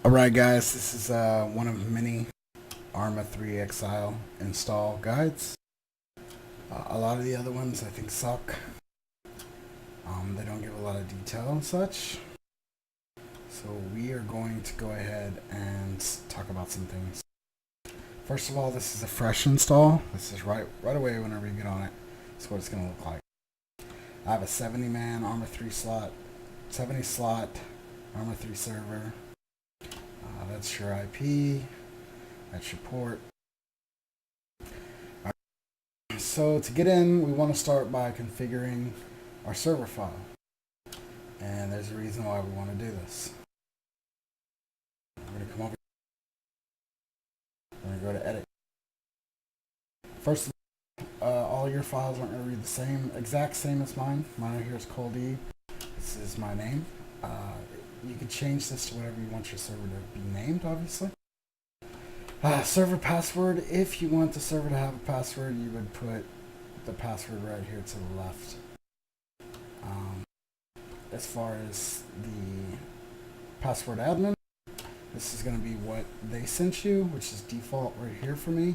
Alright guys, this is one of many Arma 3 Exile install guides. A lot of the other ones I think suck. They don't give a lot of detail and such. So we are going to go ahead and talk about some things. First of all, this is a fresh install. This is right away whenever you get on it. That's what it's going to look like. I have a 70-man Arma 3 slot, 70 slot Arma 3 server. That's your IP, that's your port. Right. So to get in, we want to start by configuring our server file. And there's a reason why we want to do this. We're going to come over, we're going to go to edit. First of all your files aren't going to read the same, exact same as mine. Mine right here is cold E. This is my name. You can change this to whatever you want your server to be named, obviously. Server password. If you want the server to have a password, you would put the password right here to the left. As far as the password admin, this is going to be what they sent you, which is default right here for me.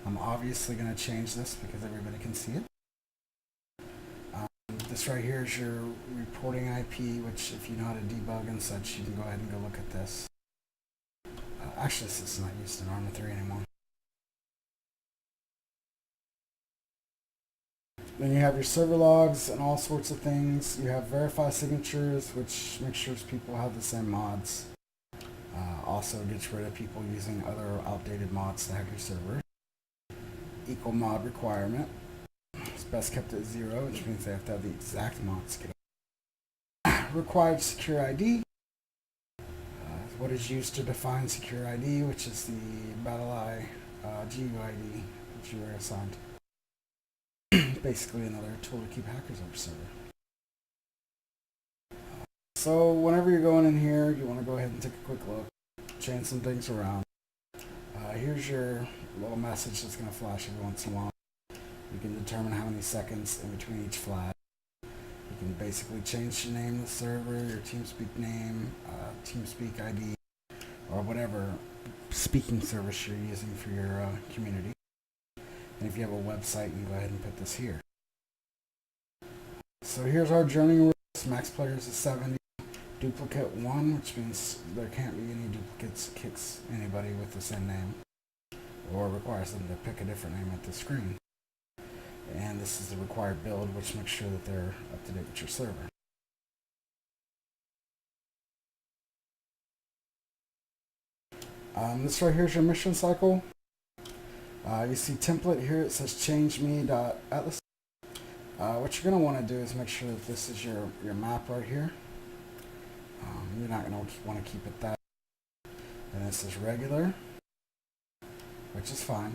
I'm obviously going to change this because everybody can see it. This right here is your reporting IP, which if you know how to debug and such, you can go ahead and go look at this. Actually, this is not used in Arma 3 anymore. Then you have your server logs and all sorts of things. You have verify signatures, which makes sure people have the same mods. Also gets rid of people using other outdated mods to hack your server. Equal mod requirement. It's best kept at 0, which means they have to have the exact mods. Required secure ID. What is used to define secure ID, which is the BattleEye GUID which you were assigned. Basically another tool to keep hackers off your server. So whenever you're going in here, you want to go ahead and take a quick look, change some things around. Here's your little message that's going to flash every once in a while. You can determine how many seconds in between each flash. You can basically change your name of the server, your TeamSpeak name, TeamSpeak ID, or whatever speaking service you're using for your community. And if you have a website, you can go ahead and put this here. So here's our journey rules. Max players is 70. Duplicate 1, which means there can't be any duplicates, kicks anybody with the same name, or requires them to pick a different name at the screen. And this is the required build, which makes sure that they're up to date with your server. This right here is your mission cycle. You see template here, it says change me.atlas. What you're going to want to do is make sure that this is your map right here. You're not going to want to keep it that. And this is regular, which is fine.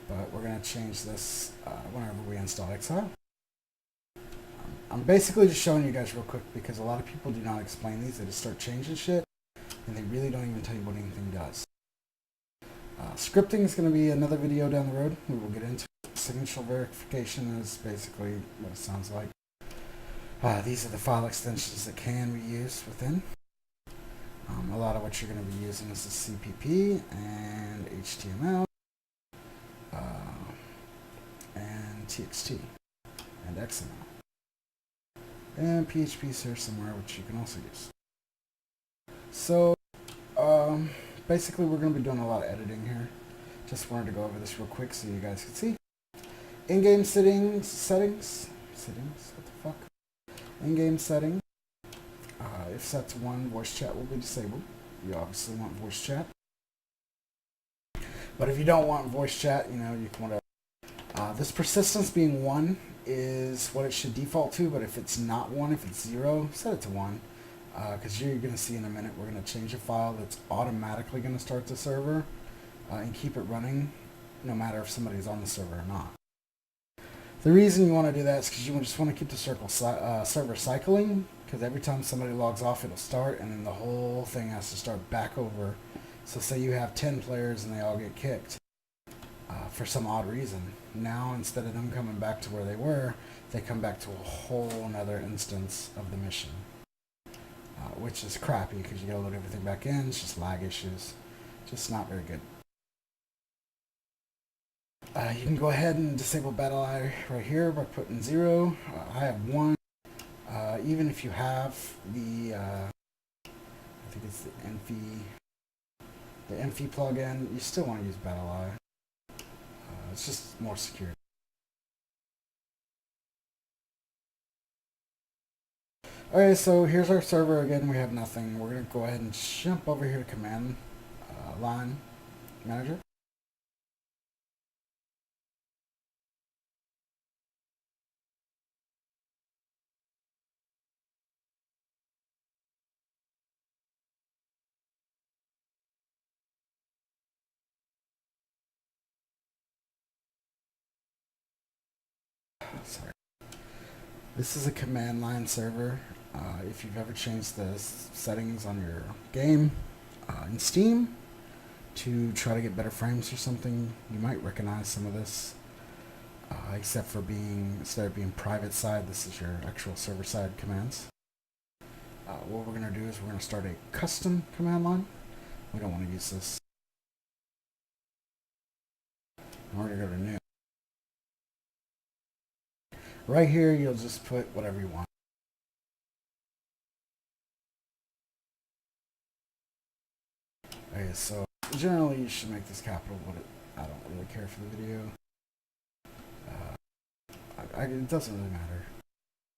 But we're going to change this whenever we install Exile. I'm basically just showing you guys real quick because a lot of people do not explain these. They just start changing shit, and they really don't even tell you what anything does. Scripting is going to be another video down the road. We will get into it. Signature verification is basically what it sounds like. These are the file extensions that can be used within. A lot of what you're going to be using is the CPP and HTML. And TXT and XML and PHP is here somewhere, which you can also use. So basically we're going to be doing a lot of editing here. Just wanted to go over this real quick so you guys can see. In-game settings, what the fuck? In-game setting, if set to 1, voice chat will be disabled. You obviously want voice chat. But if you don't want voice chat, you know, you can want to this persistence being 1 is what it should default to, but if it's not 1, if it's 0, set it to 1. Because you're going to see in a minute, we're going to change a file that's automatically going to start the server and keep it running no matter if somebody's on the server or not. The reason you want to do that is because you just want to keep the server cycling, because every time somebody logs off, it'll start, and then the whole thing has to start back over. So say you have 10 players and they all get kicked. For some odd reason. Now, instead of them coming back to where they were, they come back to a whole another instance of the mission. which is crappy because you gotta load everything back in. It's just lag issues. Just not very good. You can go ahead and disable battle eye right here by putting 0. I have 1. Even if you have the, I think it's the Enfi plugin, you still want to use battle eye. It's just more secure. Okay, so here's our server again. We have nothing. We're going to go ahead and jump over here to command line manager. Sorry. This is a command line server. If you've ever changed the settings on your game in Steam to try to get better frames or something, you might recognize some of this. Except for instead of being private side, this is your actual server side commands. What we're going to do is we're going to start a custom command line. We don't want to use this. And we're going to go to new. Right here, you'll just put whatever you want. Okay, so generally you should make this capital, but I don't really care for the video. It doesn't really matter.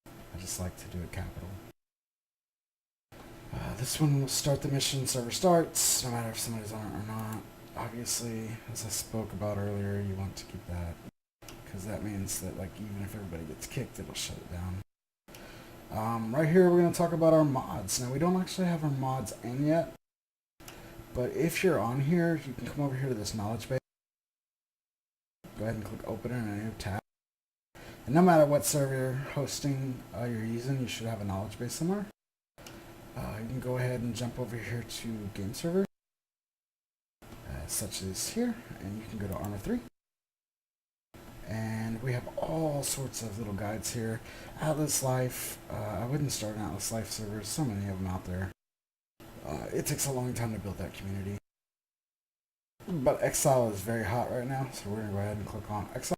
I just like to do it capital. This one will start the mission, server starts, no matter if somebody's on it or not. Obviously, as I spoke about earlier, you want to keep that, because that means that like even if everybody gets kicked, it'll shut it down. Right here, we're going to talk about our mods. Now, we don't actually have our mods in yet, but if you're on here, you can come over here to this knowledge base. Go ahead and click open in a new tab. And no matter what server hosting you're using, you should have a knowledge base somewhere. You can go ahead and jump over here to game server, such as here, and you can go to Arma 3. And we have all sorts of little guides here. Atlas Life, I wouldn't start an Atlas Life server, there's so many of them out there. It takes a long time to build that community. But Exile is very hot right now, so we're going to go ahead and click on Exile.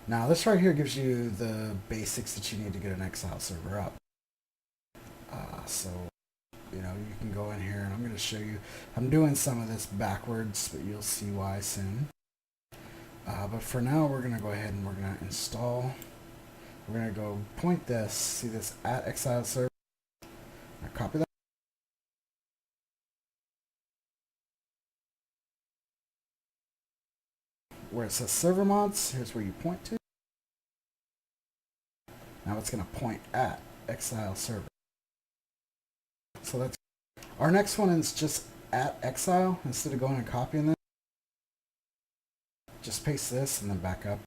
Now this right here gives you the basics that you need to get an Exile server up. So, you know, you can go in here and I'm going to show you. I'm doing some of this backwards, but you'll see why soon. But for now, we're going to go ahead and we're going to install. We're going to go point this, see this at Exile server. Now copy that. Where it says server mods, here's where you point to. Now it's going to point at Exile server. So that's our next one is just at Exile. Instead of going and copying this, just paste this and then back up.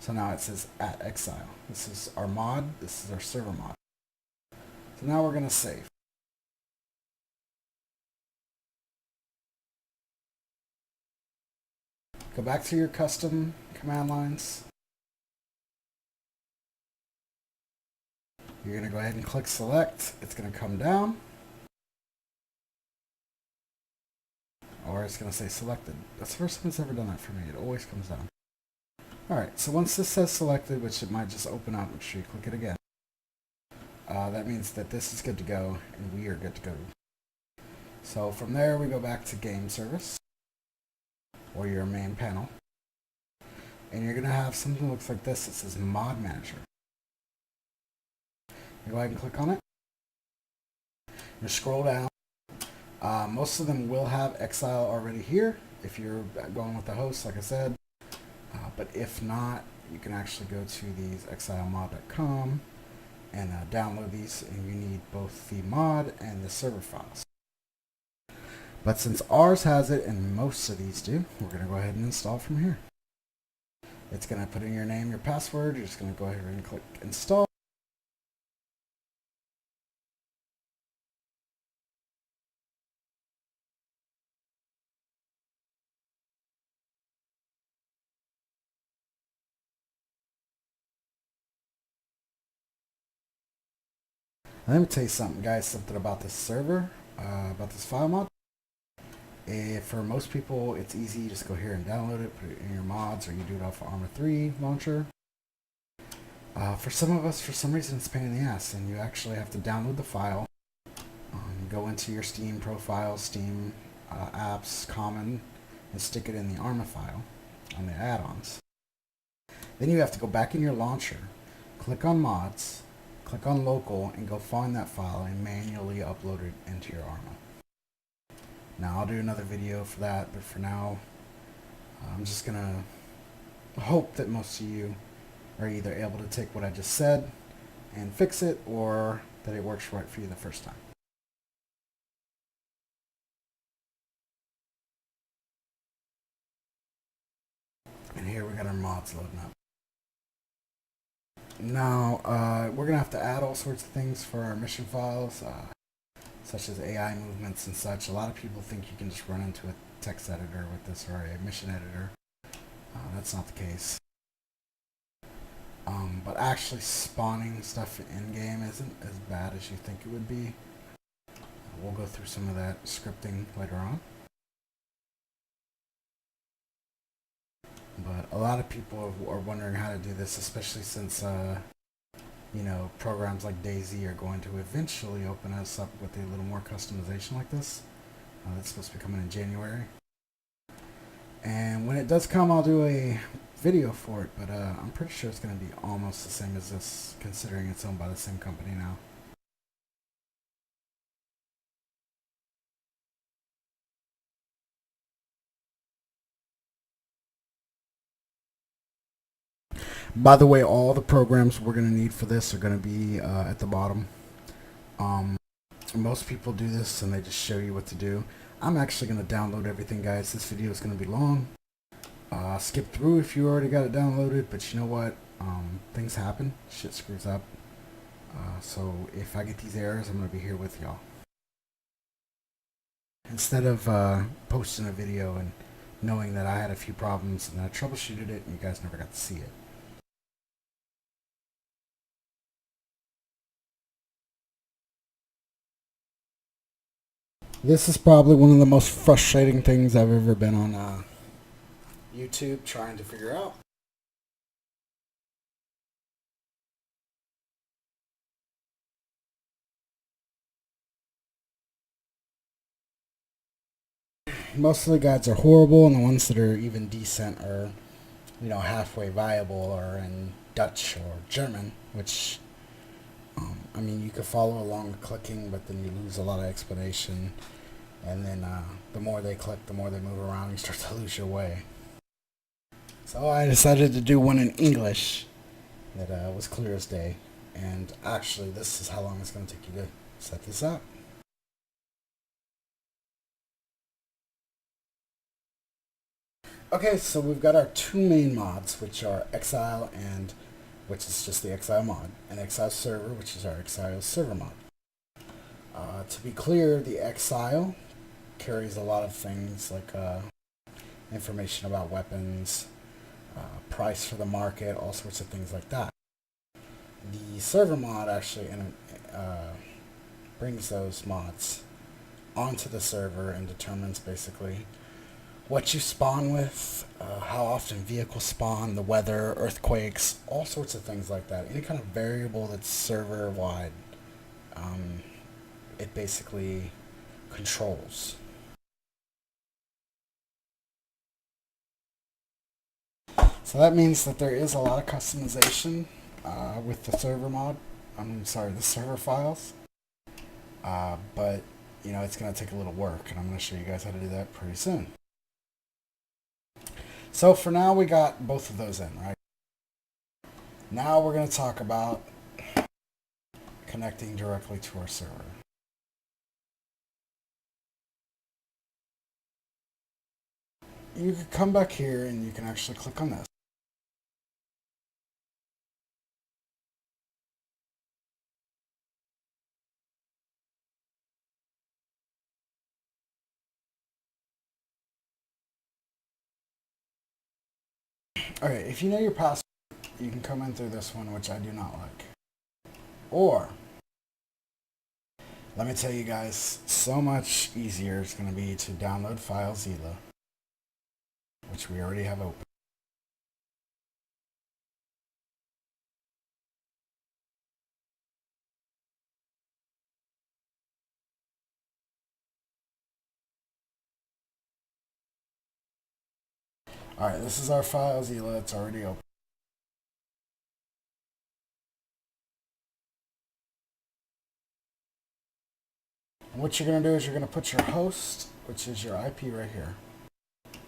So now it says at Exile. This is our mod. This is our server mod. So now we're going to save. Go back to your custom command lines. You're going to go ahead and click select. It's going to come down. Or it's going to say selected. That's the first time it's ever done that for me. It always comes down. Alright, so once this says selected, which it might just open up, make sure you click it again. That means that this is good to go, and we are good to go. So from there, we go back to game service, or your main panel. And you're going to have something that looks like this. It says mod manager. You go ahead and click on it. You scroll down. Most of them will have Exile already here if you're going with the host, like I said. But if not, you can actually go to these exilemod.com and download these, and you need both the mod and the server files. But since ours has it, and most of these do, we're going to go ahead and install from here. It's going to put in your name, your password. You're just going to go ahead and click install. And let me tell you something, guys, something about this server, about this file mod. For most people, it's easy. You just go here and download it, put it in your mods, or you do it off of Arma 3 launcher. For some of us, for some reason, it's a pain in the ass, and you actually have to download the file, go into your Steam profile, Steam apps, common, and stick it in the Arma file on the add-ons. Then you have to go back in your launcher, click on mods, click on local, and go find that file and manually upload it into your Arma. Now I'll do another video for that, but for now, I'm just gonna hope that most of you are either able to take what I just said and fix it, or that it works right for you the first time. And here we got our mods loading up. Now, we're going to have to add all sorts of things for our mission files, such as AI movements and such. A lot of people think you can just run into a text editor with this, or a mission editor. That's not the case. But actually spawning stuff in-game isn't as bad as you think it would be. We'll go through some of that scripting later on. But a lot of people are wondering how to do this, especially since, you know, programs like Daisy are going to eventually open us up with a little more customization like this. That's supposed to be coming in January. And when it does come, I'll do a video for it, but I'm pretty sure it's going to be almost the same as this, considering it's owned by the same company now. By the way, all the programs we're going to need for this are going to be at the bottom. Most people do this and they just show you what to do. I'm actually going to download everything, guys. This video is going to be long. Skip through if you already got it downloaded, but you know what? Things happen. Shit screws up. So if I get these errors, I'm going to be here with y'all. Instead of posting a video and knowing that I had a few problems and I troubleshooted it and you guys never got to see it. This is probably one of the most frustrating things I've ever been on YouTube trying to figure out. Most of the guides are horrible, and the ones that are even decent are, you know, halfway viable or in Dutch or German, which, I mean, you could follow along clicking, but then you lose a lot of explanation. And then the more they click, the more they move around, you start to lose your way. So I decided to do one in English that was clear as day. And actually, this is how long it's going to take you to set this up. Okay, so we've got our two main mods, which are Exile, and which is just the Exile mod, and Exile Server, which is our Exile Server mod. To be clear, the Exile carries a lot of things like information about weapons, price for the market, all sorts of things like that. The server mod actually brings those mods onto the server and determines basically what you spawn with, how often vehicles spawn, the weather, earthquakes, all sorts of things like that. Any kind of variable that's server wide, it basically controls. So that means that there is a lot of customization with the server mod. I'm sorry, the server files. But, you know, it's going to take a little work, and I'm going to show you guys how to do that pretty soon. So for now, we got both of those in, right? Now we're going to talk about connecting directly to our server. You can come back here and you can actually click on this. Okay, if you know your password, you can come in through this one, which I do not like. Or Let me tell you guys, so much easier it's going to be to download FileZilla, which we already have open. Alright, this is our FileZilla, it's already open. And what you're going to do is you're going to put your host, which is your IP right here.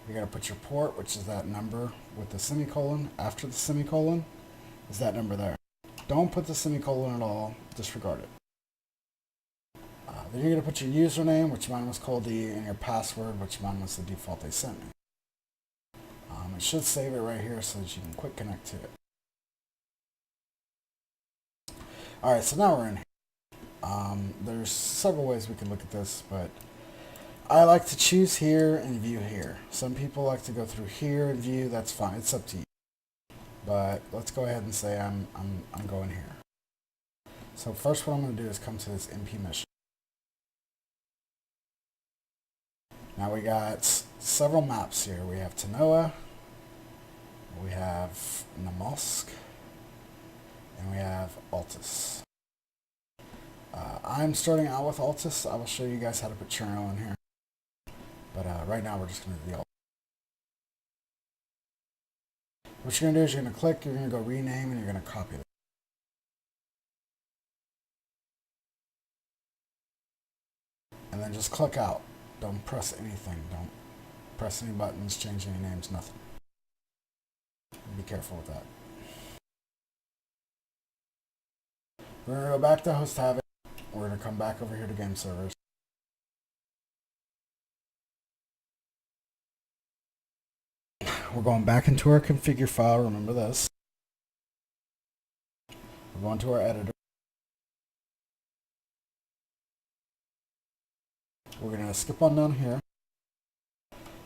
You're going to put your port, which is that number with the semicolon. After the semicolon is that number there. Don't put the semicolon at all, disregard it. Then you're going to put your username, which mine was Coldy, and your password, which mine was the default they sent me. It should save it right here so that you can quick connect to it. Alright, so now we're in here. There's several ways we can look at this, but I like to choose here and view here. Some people like to go through here and view, that's fine, it's up to you. But let's go ahead and say I'm going here. So first what I'm going to do is come to this MP mission. Now we got several maps here. We have Tanoa, we have Namalsk, and we have Altus. I'm starting out with Altus. I will show you guys how to put Cherno in here. But right now we're just going to do the Altus. What you're going to do is you're going to click, you're going to go rename, and you're going to copy it. And then just click out. Don't press anything. Don't press any buttons, change any names, nothing. Be careful with that. We're going to go back to HostHavoc. We're going to come back over here to game servers. We're going back into our configure file, remember this. We're going to our editor. We're going to skip on down here.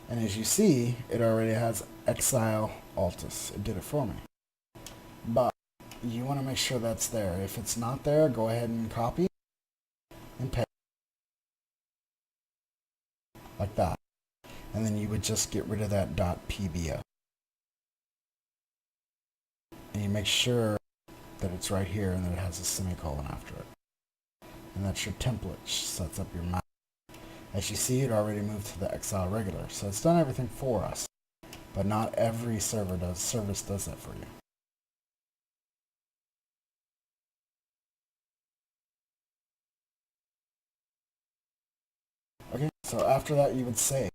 And as you see, it already has Exile Altus. It did it for me. But you want to make sure that's there. If it's not there, go ahead and copy and paste. Like that. And then you would just get rid of that .pbo. And you make sure that it's right here and that it has a semicolon after it. And that's your template, which sets up your map. As you see, it already moved to the Exile regular, so it's done everything for us. But not every service does that for you. Okay, so after that you would save.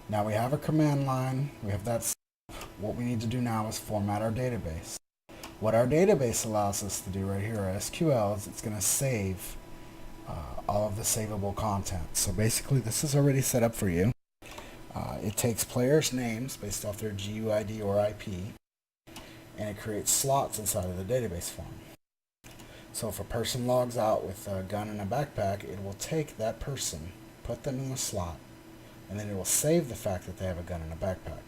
Now we have a command line, we have that. What we need to do now is format our database. What our database allows us to do right here, our SQL, is it's going to save all of the savable content. So basically this is already set up for you. It takes players' names based off their GUID or IP, and it creates slots inside of the database form. So if a person logs out with a gun and a backpack, it will take that person, put them in the slot, and then it will save the fact that they have a gun and a backpack.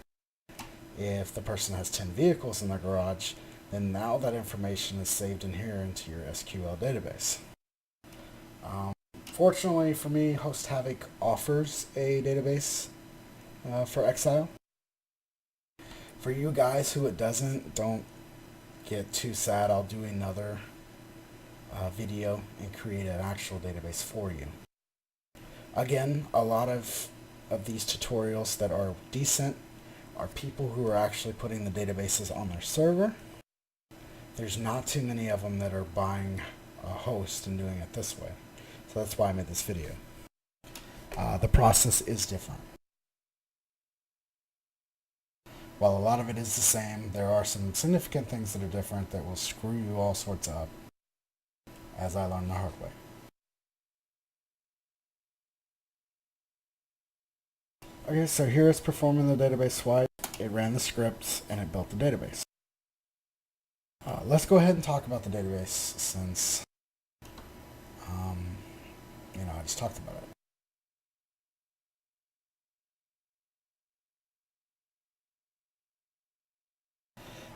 If the person has 10 vehicles in their garage, then now that information is saved in here into your SQL database. Fortunately for me, HostHavoc offers a database for Exile. For you guys who it doesn't, don't get too sad. I'll do another video and create an actual database for you. Again, a lot of these tutorials that are decent are people who are actually putting the databases on their server. There's not too many of them that are buying a host and doing it this way. So that's why I made this video. The process is different. While a lot of it is the same, there are some significant things that are different that will screw you all sorts up, as I learned the hard way. Okay, so here it's performing the database swipe. It ran the scripts and it built the database. Let's go ahead and talk about the database since, I just talked about it.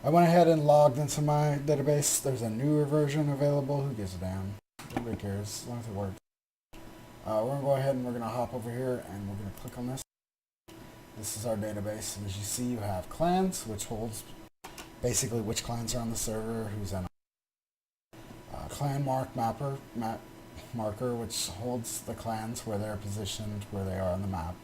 I went ahead and logged into my database. There's a newer version available. Who gives a damn? Nobody cares as long as it works. We're going to go ahead and we're going to hop over here and we're going to click on this. This is our database. And as you see, you have clans, which holds basically which clans are on the server, who's in clan marker, which holds the clans, where they're positioned, where they are on the map.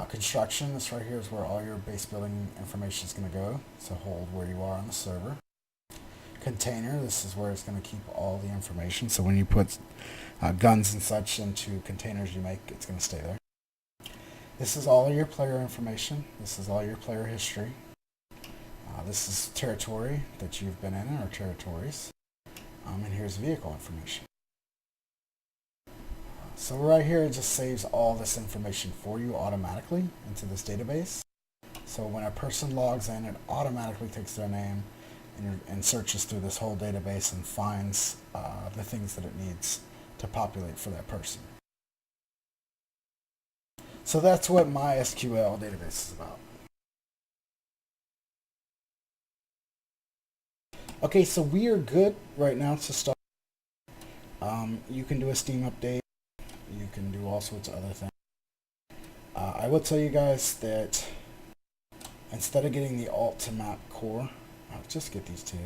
Construction, this right here is where all your base building information is going to go, so hold where you are on the server. Container, this is where it's going to keep all the information, so when you put guns and such into containers you make, it's going to stay there. This is all of your player information. This is all your player history. This is territory that you've been in, or territories. And here's vehicle information. So right here, it just saves all this information for you automatically into this database. So when a person logs in, it automatically takes their name and searches through this whole database and finds the things that it needs to populate for that person. So that's what MySQL database is about. Okay, so we are good right now to start. You can do a Steam update. You can do all sorts of other things. I will tell you guys that instead of getting the alt to map core, I'll just get these two.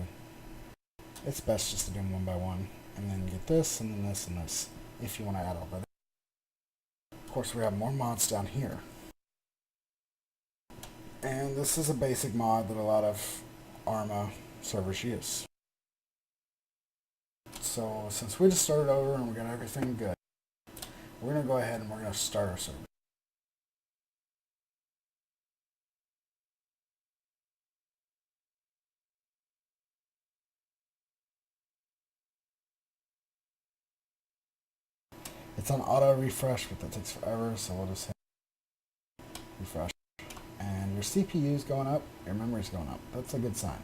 It's best just to do them one by one, and then get this, and then this, and this, if you want to add all that. Of course, we have more mods down here. And this is a basic mod that a lot of Arma servers use. So since we just started over and we got everything good, we're going to go ahead and we're going to start our server. It's on auto refresh, but that takes forever, so we'll just hit refresh. And your CPU is going up, your memory is going up. That's a good sign.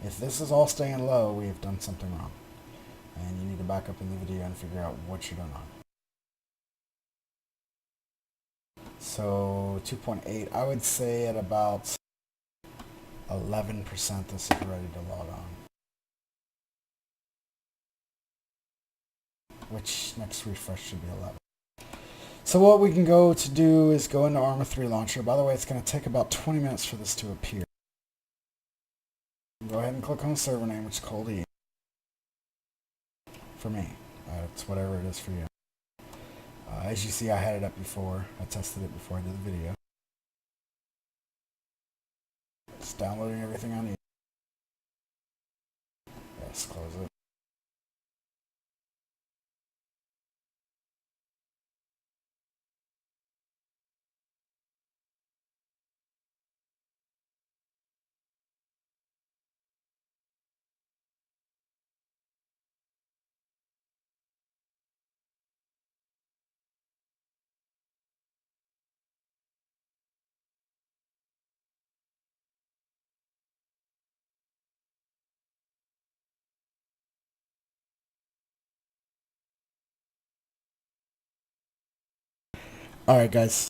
If this is all staying low, we have done something wrong. And you need to back up in the video and figure out what you're doing wrong. So 2.8, I would say at about 11% this is ready to log on. Which next refresh should be 11. So what we can go to do is go into Arma 3 Launcher. By the way, it's going to take about 20 minutes for this to appear. Go ahead and click on the server name, which is cold E. For me. It's whatever it is for you. As you see, I had it up before. I tested it before I did the video. It's downloading everything I need. Yes, close it. Alright guys,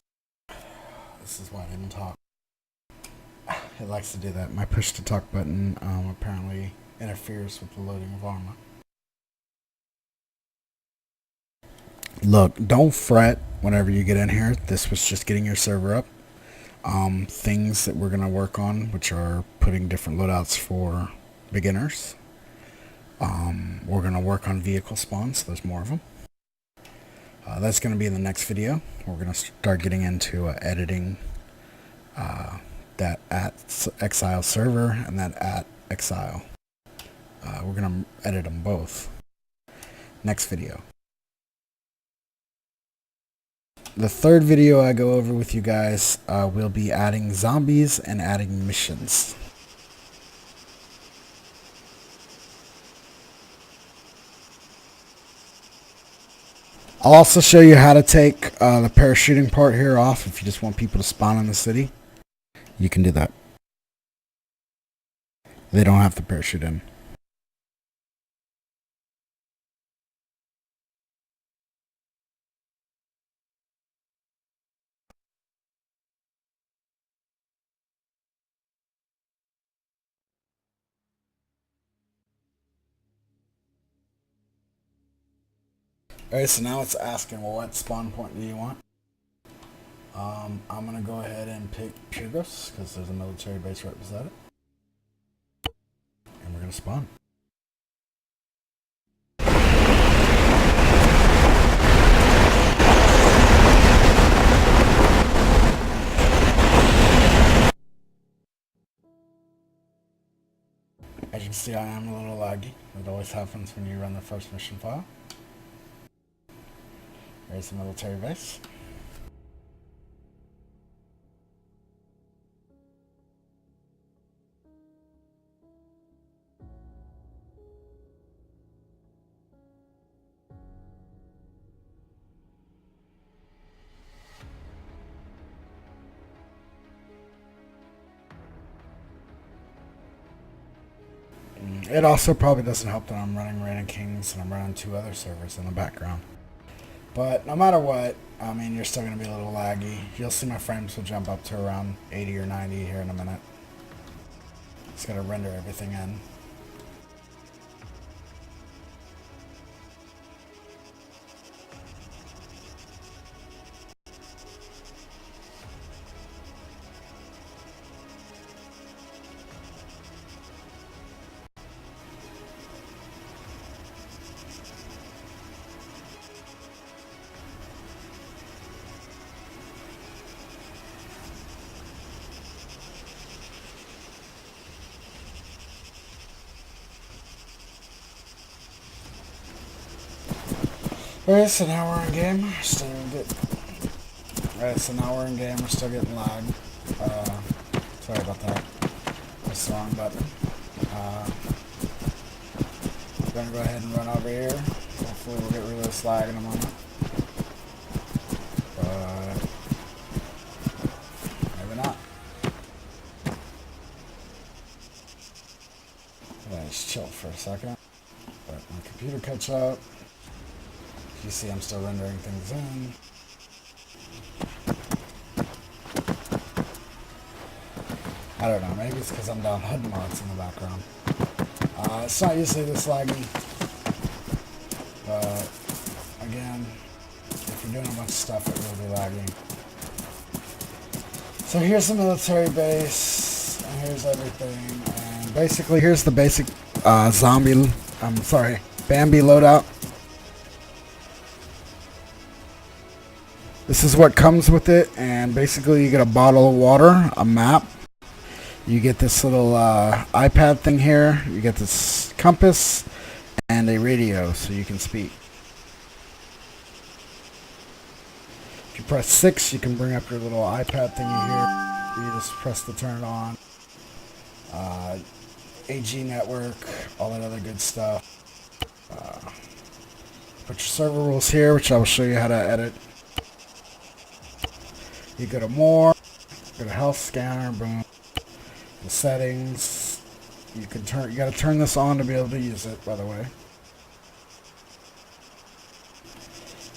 this is why I didn't talk. It likes to do that. My push to talk button apparently interferes with the loading of Arma. Look, don't fret whenever you get in here. This was just getting your server up. Things that we're going to work on, which are putting different loadouts for beginners. We're going to work on vehicle spawns, so there's more of them. That's going to be in the next video. We're going to start getting into editing that at Exile server and that at Exile. We're going to edit them both. Next video. The third video I go over with you guys will be adding zombies and adding missions. I'll also show you how to take the parachuting part here off if you just want people to spawn in the city. You can do that. They don't have to parachute in. Alright, so now it's asking, well, what spawn point do you want? I'm going to go ahead and pick Purgos, because there's a military base right beside it. And we're going to spawn. As you can see, I am a little laggy. It always happens when you run the first mission file. There's the military base. It also probably doesn't help that I'm running Reign of Kings and I'm running 2 other servers in the background. But no matter what, I mean, you're still going to be a little laggy. You'll see my frames will jump up to around 80 or 90 here in a minute. It's going to render everything in. Alright, so now we're in game. We're still getting lag. Sorry about that. That's the wrong button. We're gonna go ahead and run over here. Hopefully we'll get rid of this lag in a moment. But maybe not. Just chill for a second. Let my computer catch up. You see I'm still rendering things in. I don't know, maybe it's because I'm downloading mods in the background. It's not usually this laggy, but again, if you're doing a bunch of stuff, it will be lagging. So here's the military base, and here's everything, and basically here's the basic Bambi loadout. This is what comes with it, and basically you get a bottle of water, a map, you get this little iPad thing here, you get this compass, and a radio so you can speak. If you press 6, you can bring up your little iPad thingy here. You just press to turn it on. AG network, all that other good stuff. Put your server rules here, which I will show you how to edit. You go to more, go to health scanner, boom. The settings. You gotta turn this on to be able to use it, by the way.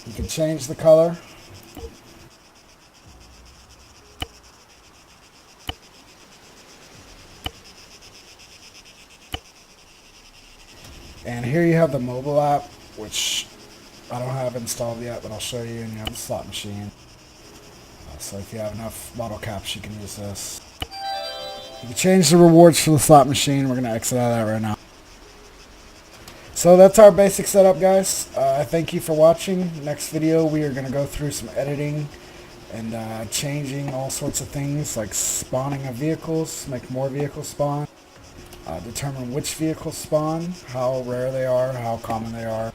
You can change the color. And here you have the mobile app, which I don't have installed yet, but I'll show you. And you have the slot machine. So if you have enough bottle caps, you can use this. You can change the rewards for the slot machine. We're going to exit out of that right now. So that's our basic setup, guys. Thank you for watching. Next video, we are going to go through some editing and changing all sorts of things, like spawning of vehicles, make more vehicles spawn, determine which vehicles spawn, how rare they are, how common they are,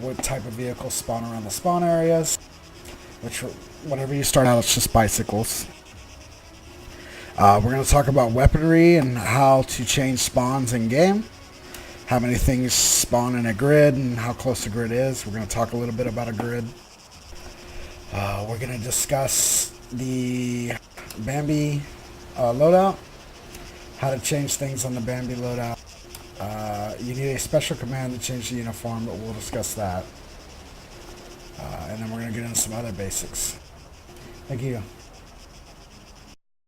what type of vehicles spawn around the spawn areas, which whenever you start out, it's just bicycles. We're going to talk about weaponry and how to change spawns in game, how many things spawn in a grid and how close the grid is. We're going to talk a little bit about a grid. We're going to discuss the Bambi loadout, how to change things on the Bambi loadout. You need a special command to change the uniform, but we'll discuss that. And then we're going to get into some other basics. Thank you.